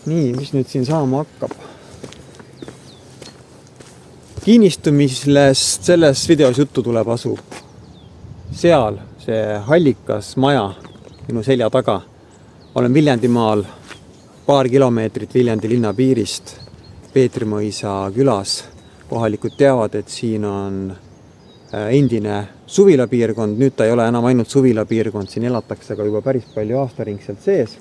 Nii, mis nüüd siin saama hakkab? Kinnistu, millest selles videos juttu tuleb, asub seal see hallikas maja minu selja taga. Olen Viljandimaal paar kilomeetrit Viljandi linna piirist Peetrimõisa külas. Kohalikud teavad, et siin on endine suvilapiirkond. Nüüd ta ei ole enam ainult suvilapiirkond, siin elatakse aga juba päris palju aastaringselt sees.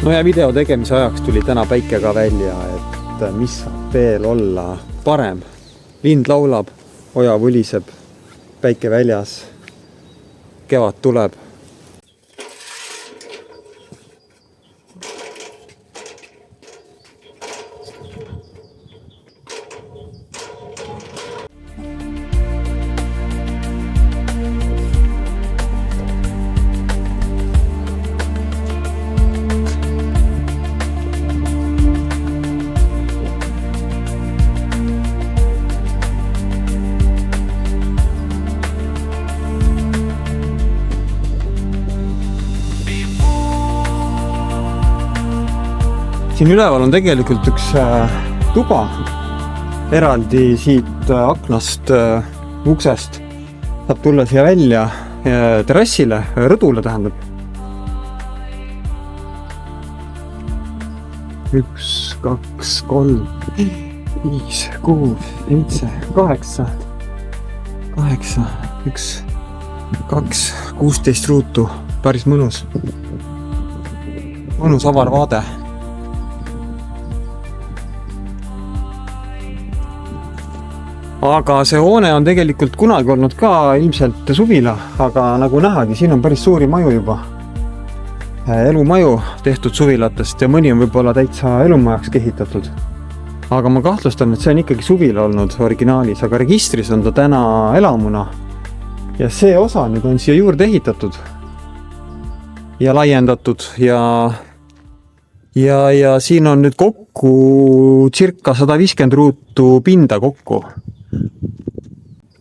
No ja video tegemise ajaks tuli täna päike ka välja, et mis saab veel olla parem. Lind laulab, oja võliseb, päike väljas, kevad tuleb. Siin üleval on tegelikult üks tuba eraldi siit aknast uksest. Saab tulla siia välja terrassile, rõdule tähendab. 1, 2, 3, 5, 6, 7, 8, 8, 1, 2, 16 ruutu. Päris mõnus. Mõnus avar vaade. Aga see hoone on tegelikult kunagi olnud ka ilmselt suvila, aga nagu nähagi, siin on päris suuri maju juba. Elumaju tehtud suvilatest ja mõni on võib-olla täitsa elumajaks kehitatud. Aga ma kahtlustan, et see on ikkagi suvila olnud originaalis, aga registris on ta täna elamuna. Ja see osa nüüd on siia juurde ehitatud ja laiendatud ja siin on nüüd kokku circa 150 ruutu pinda kokku.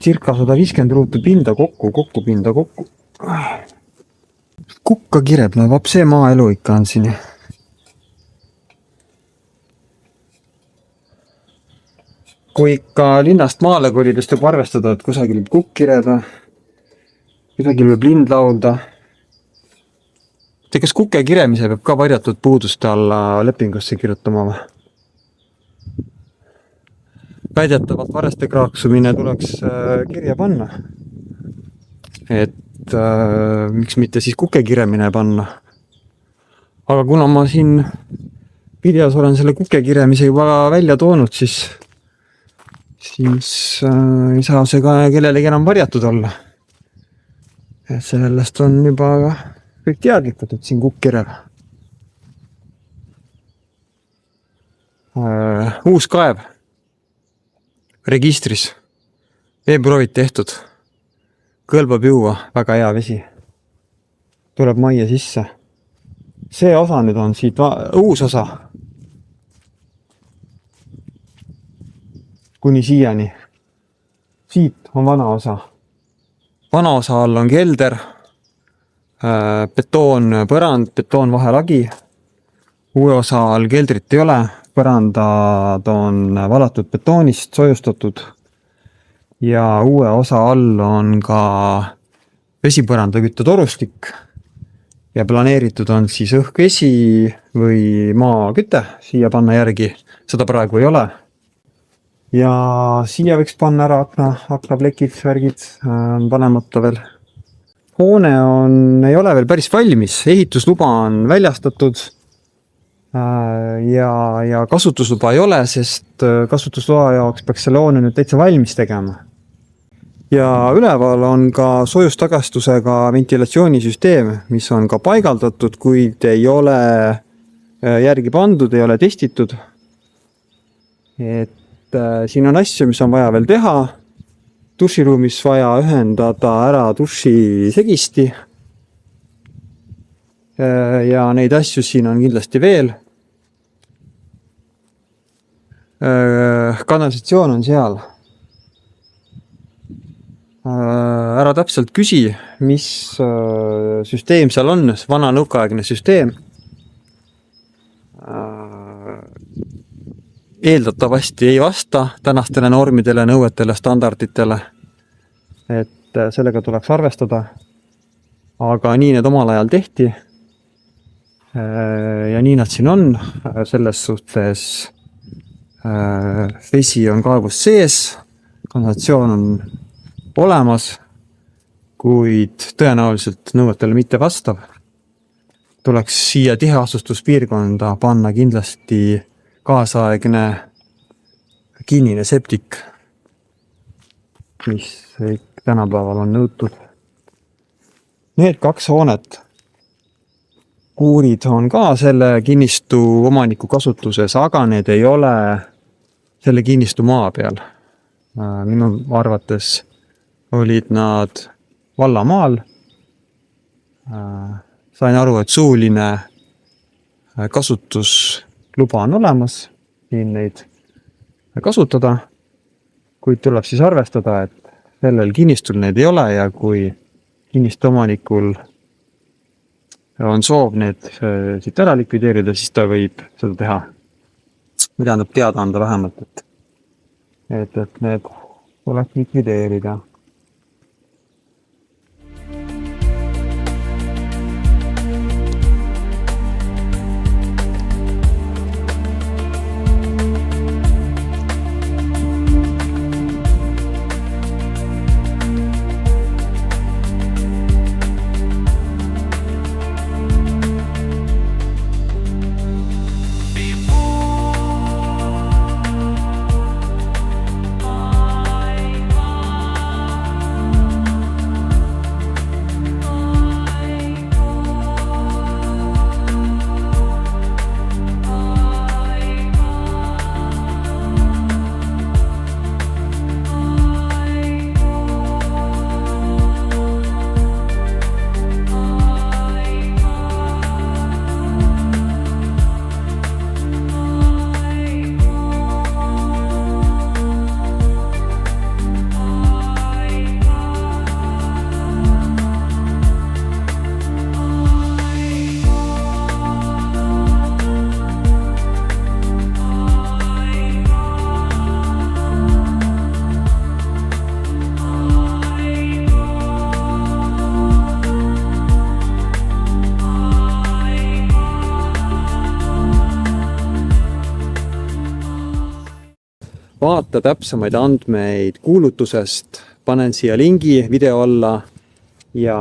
Circa 150 ruutu pinda kokku. Kukka kireb, no vap see maaelu ikka on siin. Kui ikka linnast maale kolidest võib arvestada, et kusagil võib kukk kireda, kusagil võib lind laulda. Kas kukke kiremise peab ka varjatud puuduste alla lepingusse kirjutama või? Väidetavalt vareste kraaksumine tuleks kirja panna. Et miks mitte siis kukke kiremine panna. Aga kuna ma siin videos olen selle kukke kiremise juba välja toonud, siis ei saa see ka kellelegi enam varjatud olla. Et sellest on juba kõik teadlikud, et siin kukk kireb. Uus kaev. Registris. Veeproovid tehtud. Kõlbab juua, väga hea vesi. Tuleb majja sisse. See osa nüüd on siit uus osa. Kuni siiani. Siit on vana osa. Vana osa all on kelder, betoon põrand, betoon vahelagi. Uue osa all keldrit ei ole. Põrandad on valatud betoonist, sojustatud ja uue osa all on ka vesipõranda küttetorustik ja planeeritud on siis õhk-vesi või maaküte siia panna järgi. Seda praegu ei ole. Ja siia võiks panna ära aknaplekid, värgid, panemata veel. Hoone ei ole veel päris valmis, ehitusluba on väljastatud ja kasutusluba ei ole, sest kasutusloa jaoks peaks selle hoone nüüd täitsa valmis tegema. Ja üleval on ka soojustagastusega ventilatsioonisüsteem, mis on ka paigaldatud, kuid ei ole järgi pandud, ei ole testitud. Et siin on asju, mis on vaja veel teha. Duširuumis vaja ühendada ära duši segisti. Ja neid asju siin on kindlasti veel. Kanalisatsioon on seal. Ära täpselt küsi, mis süsteem seal on, vana nõukaaegne süsteem. Eeldatavasti ei vasta tänastele normidele, nõuetele, standarditele, et sellega tuleks arvestada. Aga nii need omal ajal tehti ja nii nad siin on. Selles suhtes vesi on kaevus sees, kanalisatsioon on olemas, kuid tõenäoliselt nõuetele mitte vastav. Tuleks siia tiheasustuspiirkonda panna kindlasti kaasaegne kinnine septik, mis tänapäeval on nõutud. Need 2 hoonet, kuurid on ka selle kinnistu omaniku kasutuses, aga need ei ole selle kinnistu maa peal. Minu arvates olid nad vallamaal. Sain aru, et suuline kasutusluba on olemas, siin neid kasutada, kuid tuleb siis arvestada, et sellel kinnistul need ei ole ja kui kinnistu omanikul on soov need siit ära likvideerida, siis ta võib seda teha. Mida tähendab teada anda vähemalt, et need tuleb likvideerida. Vaata täpsemaid andmeid kuulutusest, panen siia lingi video alla ja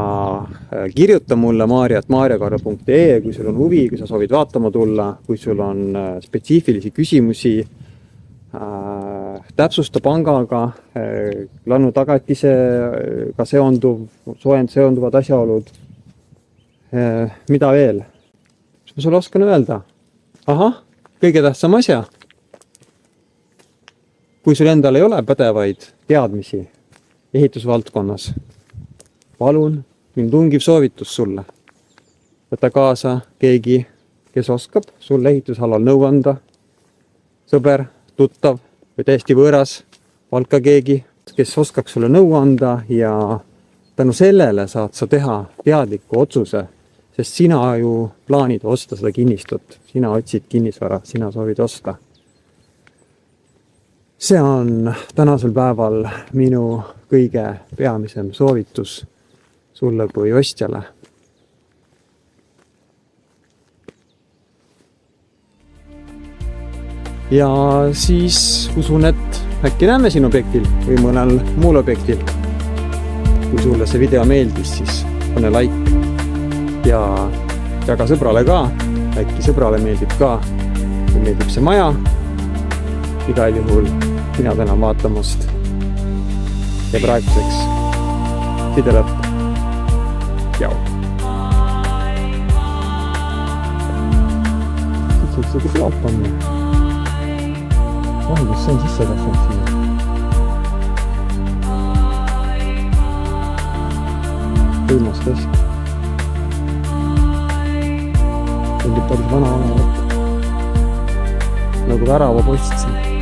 kirjuta mulle maarja@maarjakarro.ee, kui sul on huvi, kui sa soovid vaatama tulla, kui sul on spetsiifilisi küsimusi, täpsusta pangaga, lannu tagatisega seonduvad asjaolud, mida veel? Mis ma sulle oskan öelda? Ahah, kõige tähtsam asja. Kui sul endal ei ole pädevaid teadmisi ehitusvaldkonnas, palun, minu tungiv soovitus sulle. Võta kaasa keegi, kes oskab sulle ehitusalal nõu anda, sõber, tuttav või täiesti võõras, palka keegi, kes oskaks sulle nõu anda ja tänu sellele saad sa teha teadliku otsuse, sest sina ju plaanid osta seda kinnistut, sina otsid kinnisvara, sina soovid osta. See on tänasel päeval minu kõige peamisem soovitus sulle kui ostjale. ja siis usun, et äkki näeme siin objektil või mõnel muul objektil. Kui sulle see video meeldis, siis pane like ja jaga sõbrale ka. Äkki sõbrale meeldib ka, kui meeldib see maja. Igal juhul mina tänan vaatamast. Ja praeguseks video lõpp. Jau. Siit võiks seda klaap panna. Kus see on sisse kasvanud siia? Võimas tõesti. Tundib päris vana olevat. Nagu värava post siin.